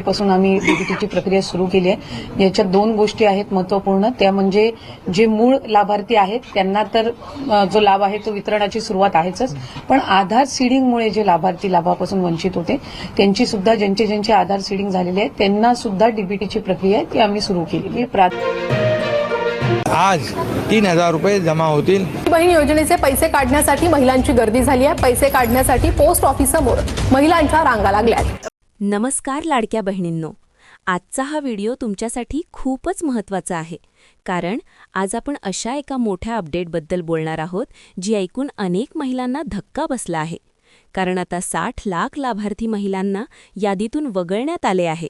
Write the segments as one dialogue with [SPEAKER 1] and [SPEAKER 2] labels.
[SPEAKER 1] पासून आम्ही डीबीटीची प्रक्रिया सुरू केली आहे। याच्यात दोन गोष्टी आहेत महत्त्वपूर्ण, त्या म्हणजे जे मूळ लाभार्थी आहेत त्यांना तर जो लाभ आहे तो वितरणाची सुरुवात आहेच, पण आधार सीडिंगमुळे जे लाभार्थी लाभापासून वंचित होते त्यांची सुद्धा ज्यांचे आधार सीडिंग झालेले आहे त्यांना सुद्धा डीबीटीची प्रक्रिया आहे ती आम्ही सुरू केली आहे।
[SPEAKER 2] आज 3000 रुपये जमा होतील।
[SPEAKER 3] बहीण योजनेचे पैसे काढण्यासाठी महिलांची गर्दी झाली आहे। पैसे काढण्यासाठी पोस्ट ऑफिससमोर महिलांच्या रांगा लागल्यात।
[SPEAKER 4] नमस्कार लाडक्या बहिणींनो, आजचा हा व्हिडिओ तुमच्यासाठी खूपच महत्त्वाचा आहे, कारण आज आपण अशा एका मोठ्या अपडेटबद्दल बोलणार आहोत जी ऐकून अनेक महिलांना धक्का बसला आहे। कारण आता 60 लाख लाभार्थी महिलांना यादीतून वगळण्यात आले आहे।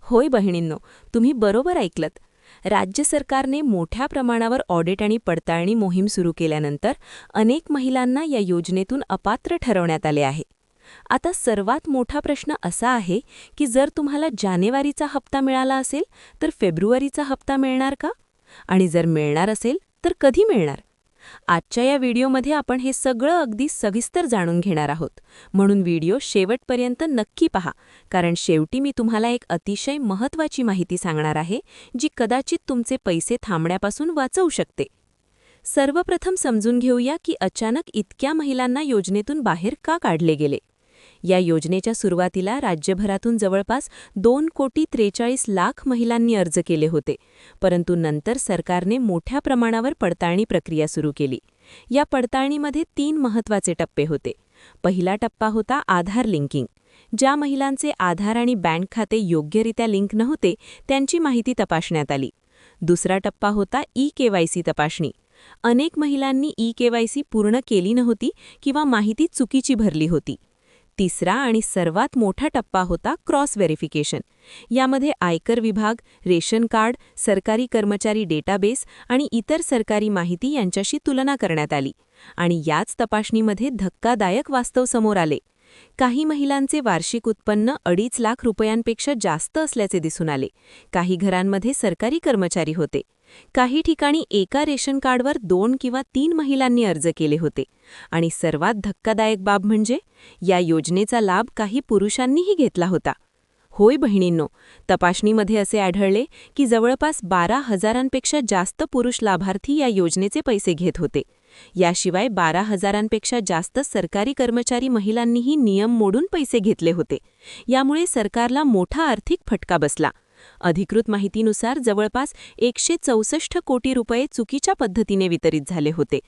[SPEAKER 4] होय बहिणींनो, तुम्ही बरोबर ऐकलत। राज्य सरकारने मोठ्या प्रमाणावर ऑडिट आणि पडताळणी मोहीम सुरू केल्यानंतर अनेक महिलांना या योजनेतून अपात्र ठरवण्यात आले आहे। आता सर्वात मोठा प्रश्न असा आहे की जर तुम्हाला जानेवारीचा हप्ता मिळाला असेल तर फेब्रुवारीचा हप्ता मिळणार का? आणि जर मिळणार असेल तर कधी मिळणार? आजच्या या व्हिडिओमध्ये आपण हे सगळं अगदी सविस्तर जाणून घेणार आहोत, म्हणून व्हिडिओ शेवटपर्यंत नक्की पहा, कारण शेवटी मी तुम्हाला एक अतिशय महत्त्वाची माहिती सांगणार आहे जी कदाचित तुमचे पैसे थांबण्यापासून वाचवू शकते। सर्वप्रथम समजून घेऊया की अचानक इतक्या महिलांना योजनेतून बाहेर का काढले गेले। या योजनेच्या सुरुवातीला राज्यभरातून जवळपास 2,43,00,000 महिलांनी अर्ज केले होते, परंतु नंतर सरकारने मोठ्या प्रमाणावर पडताळणी प्रक्रिया सुरू केली। या पडताळणीमध्ये 3 महत्त्वाचे टप्पे होते। पहिला टप्पा होता आधार लिंकिंग। ज्या महिलांचे आधार आणि बँक खाते योग्यरित्या लिंक नव्हते त्यांची माहिती तपासण्यात आली। दुसरा टप्पा होता ई-केवायसी तपासणी। अनेक महिलांनी ई-केवायसी पूर्ण केली नव्हती किंवा माहिती चुकीची भरली होती। तिसरा आणि सर्वात मोठा टप्पा होता क्रॉस व्हेरिफिकेशन। यामध्ये आयकर विभाग, रेशन कार्ड, सरकारी कर्मचारी डेटाबेस आणि इतर सरकारी माहिती यांच्याशी तुलना करण्यात आली, आणि याच तपासणीमध्ये धक्कादायक वास्तव समोर आले। काही महिलांचे वार्षिक उत्पन्न 2.5 लाख रुपयांपेक्षा जास्त असल्याचे दिसून आले। काही घरांमध्ये सरकारी कर्मचारी होते। काही ठिकाणी एका रेशन कार्डवर 2 किंवा 3 महिलांनी अर्ज केले होते, आणि सर्वात धक्कादायक बाब म्हणजे या योजनेचा लाभ काही पुरुषांनीही घेतला होता। होय बहिणींनो, तपासणीमध्ये असे आढळले की जवळपास 12,000पेक्षा जास्त पुरुष लाभार्थी या योजनेचे पैसे घेत होते। याशिवाय 12,000पेक्षा जास्त सरकारी कर्मचारी महिलांनीही नियम मोडून पैसे घेतले होते। यामुळे सरकारला मोठा आर्थिक फटका बसला। अधिकृत माहितीनुसार जवळपास 164 कोटी रुपये चुकीच्या पद्धतीने वितरित झाले होते।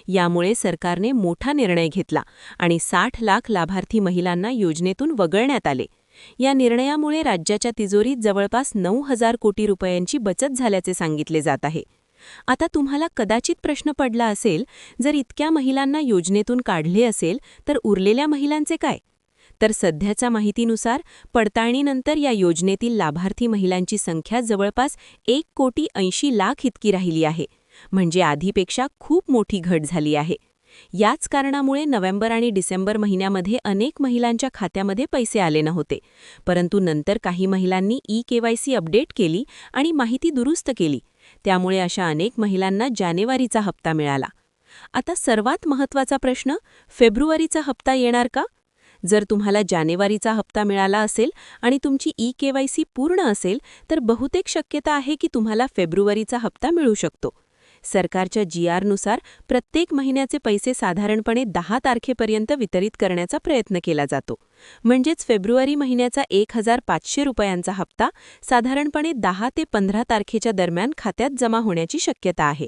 [SPEAKER 4] यामुळे सरकारने मोठा निर्णय घेतला आणि 60 लाख लाभार्थी महिलांना योजनेतून वगळण्यात आले। या निर्णयामुळे राज्याच्या तिजोरीत जवळपास 9,000 कोटी रुपयांची बचत झाल्याचे सांगितले जात आहे। आता तुम्हाला कदाचित प्रश्न पडला असेल, जर इतक्या महिलांना योजनेतून काढले असेल तर उरलेल्या महिलांचे काय? तर सध्याच्या माहितीनुसार पडताळणीनंतर या योजनेतील लाभार्थी महिलांची संख्या जवळपास 1,80,00,000 इतकी राहिली आहे, म्हणजे आधीपेक्षा खूप मोठी घट झाली आहे। याच कारणामुळे नोव्हेंबर आणि डिसेंबर महिन्यामध्ये अनेक महिलांच्या खात्यामध्ये पैसे आले नव्हते, परंतु नंतर काही महिलांनी ई-केवायसी अपडेट केली आणि माहिती दुरुस्त केली, त्यामुळे अशा अनेक महिलांना जानेवारीचा हप्ता मिळाला। आता सर्वात महत्त्वाचा प्रश्न, फेब्रुवारीचा हप्ता येणार का? जर तुम्हाला जानेवारीचा हप्ता मिळाला असेल आणि तुमची ई-केवायसी पूर्ण असेल तर बहुतेक शक्यता आहे की तुम्हाला फेब्रुवारीचा हप्ता मिळू शकतो। सरकारच्या GR नुसार प्रत्येक महिन्याचे पैसे साधारणपणे 10 तारखेपर्यंत वितरित करण्याचा प्रयत्न केला जातो, म्हणजेच फेब्रुवारी महिन्याचा 1,500 रुपयांचा हप्ता साधारणपणे 10 ते 15 तारखेच्या दरम्यान खात्यात जमा होण्याची शक्यता आहे।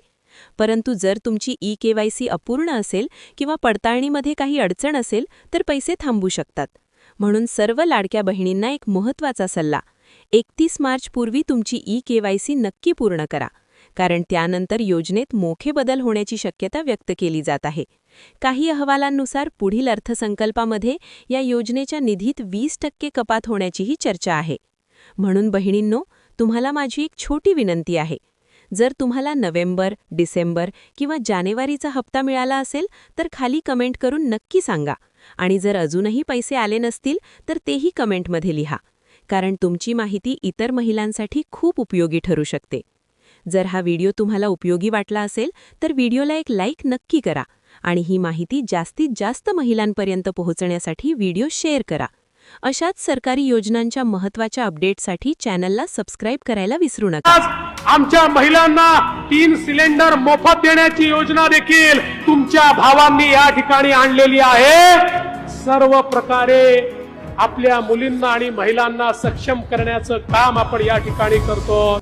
[SPEAKER 4] परंतु जर तुमची ई-केवायसी अपूर्ण असेल किंवा पडताळणीमध्ये काही अडचण असेल तर पैसे थांबू शकतात। म्हणून सर्व लाडक्या बहिणींना एक महत्त्वाचा सल्ला, 31 मार्चपूर्वी तुमची ई-केवायसी नक्की पूर्ण करा, कारण त्यानंतर योजनेत मोठे बदल होण्याची शक्यता व्यक्त केली जात आहे। काही अहवालांनुसार पुढील अर्थसंकल्पामध्ये या योजनेच्या निधीत 20% कपात होण्याचीही चर्चा आहे। म्हणून बहिणींनो, तुम्हाला माझी एक छोटी विनंती आहे, जर तुम्हाला नोव्हेंबर, डिसेंबर किंवा जानेवारीचा हप्ता मिळाला असेल तर खाली कमेंट करून नक्की सांगा, आणि जर अजूनही पैसे आले नसतील तर तेही कमेंटमध्ये लिहा, कारण तुमची माहिती इतर महिलांसाठी खूप उपयोगी ठरू शकते। जर हा व्हिडिओ तुम्हाला उपयोगी वाटला असेल तर व्हिडिओला एक लाईक नक्की करा, आणि ही माहिती जास्तीत जास्त महिलांपर्यंत पोहोचण्यासाठी व्हिडिओ शेअर करा। अशाच सरकारी योजनांच्या महत्त्वाच्या अपडेटसाठी चॅनलला सबस्क्राईब करायला विसरू नका.
[SPEAKER 5] आज आमच्या महिलांना 3 सिलेंडर मोफत देण्याची योजना देखील तुमच्या भावांनी या ठिकाणी आणलेली आहे. सर्व प्रकारे आपल्या मुलींना आणि महिलांना सक्षम करण्याचं काम आपण या ठिकाणी करतो.